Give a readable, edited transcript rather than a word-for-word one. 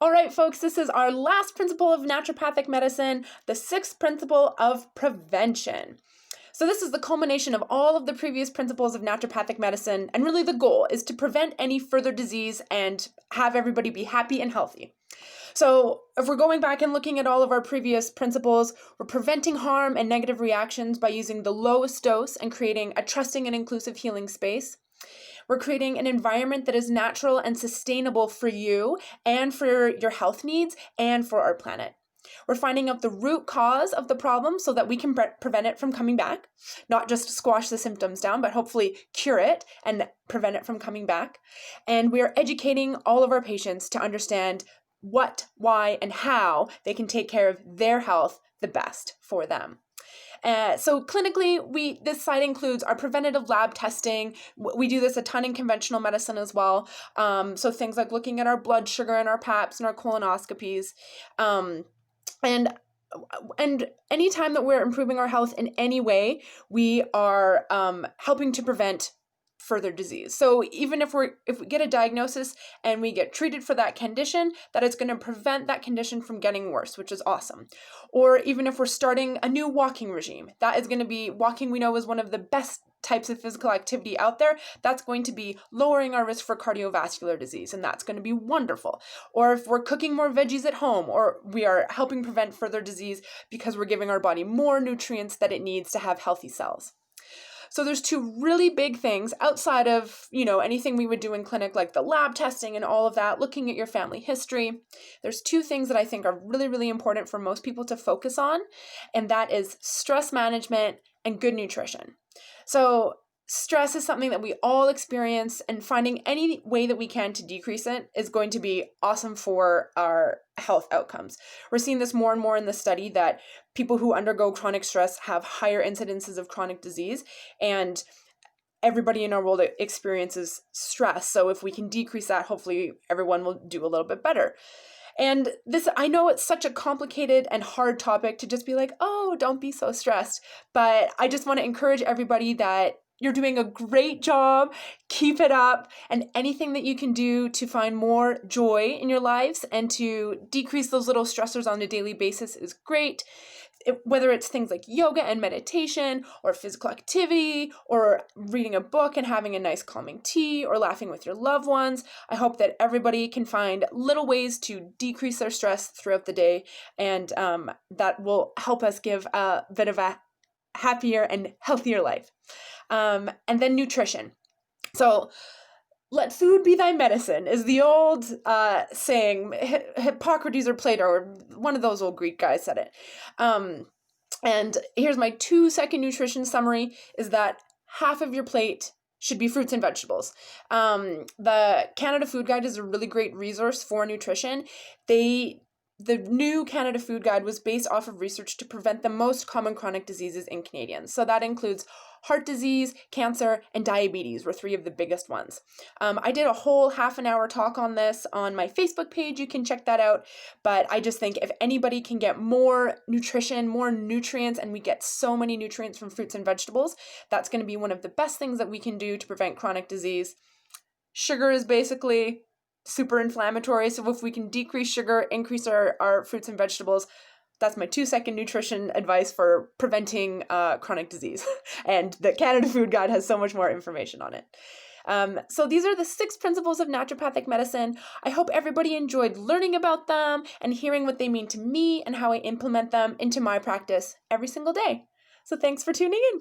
All right, folks, this is our last principle of naturopathic medicine, the sixth principle of prevention. So this is the culmination of all of the previous principles of naturopathic medicine, and really the goal is to prevent any further disease and have everybody be happy and healthy. So if we're going back and looking at all of our previous principles, we're preventing harm and negative reactions by using the lowest dose and creating a trusting and inclusive healing space. We're creating an environment that is natural and sustainable for you and for your health needs and for our planet. We're finding out the root cause of the problem so that we can prevent it from coming back, not just squash the symptoms down, but hopefully cure it and prevent it from coming back. And we are educating all of our patients to understand what, why, and how they can take care of their health the best for them. So clinically, this side includes our preventative lab testing. We do this a ton in conventional medicine as well. So things like looking at our blood sugar and our PAPs and our colonoscopies. And anytime that we're improving our health in any way, we are helping to prevent further disease. So even if we get a diagnosis and we get treated for that condition, that is going to prevent that condition from getting worse, which is awesome. Or even if we're starting a new walking regime, that is going to be, walking we know is one of the best types of physical activity out there. That's going to be lowering our risk for cardiovascular disease, and that's going to be wonderful. Or if we're cooking more veggies at home, or we are helping prevent further disease because we're giving our body more nutrients that it needs to have healthy cells. So there's two really big things outside of, anything we would do in clinic, like the lab testing and all of that, looking at your family history. There's two things that I think are really, really important for most people to focus on, and that is stress management and good nutrition. So stress is something that we all experience, and finding any way that we can to decrease it is going to be awesome for our health outcomes. We're seeing this more and more in the study that people who undergo chronic stress have higher incidences of chronic disease, and everybody in our world experiences stress. So if we can decrease that, hopefully everyone will do a little bit better. And this, I know it's such a complicated and hard topic to just be like, oh, don't be so stressed. But I just want to encourage everybody that you're doing a great job. Keep it up. And anything that you can do to find more joy in your lives and to decrease those little stressors on a daily basis is great. Whether it's things like yoga and meditation, or physical activity, or reading a book and having a nice calming tea, or laughing with your loved ones, I hope that everybody can find little ways to decrease their stress throughout the day, and that will help us give a bit of a happier and healthier life. And then nutrition. So let food be thy medicine is the old saying. Hippocrates or Plato, or one of those old Greek guys said it. And here's my 2-second nutrition summary, is that half of your plate should be fruits and vegetables. The Canada Food Guide is a really great resource for nutrition. The new Canada Food Guide was based off of research to prevent the most common chronic diseases in Canadians. So that includes heart disease, cancer, and diabetes were 3 of the biggest ones. I did a whole half-an-hour talk on this on my Facebook page. You can check that out. But I just think if anybody can get more nutrition, more nutrients, and we get so many nutrients from fruits and vegetables, that's going to be one of the best things that we can do to prevent chronic disease. Sugar is basically super inflammatory, so if we can decrease sugar, increase our fruits and vegetables, that's my 2-second nutrition advice for preventing chronic disease. And the Canada Food Guide has so much more information on it. So these are the 6 principles of naturopathic medicine. I hope everybody enjoyed learning about them and hearing what they mean to me and how I implement them into my practice every single day. So thanks for tuning in.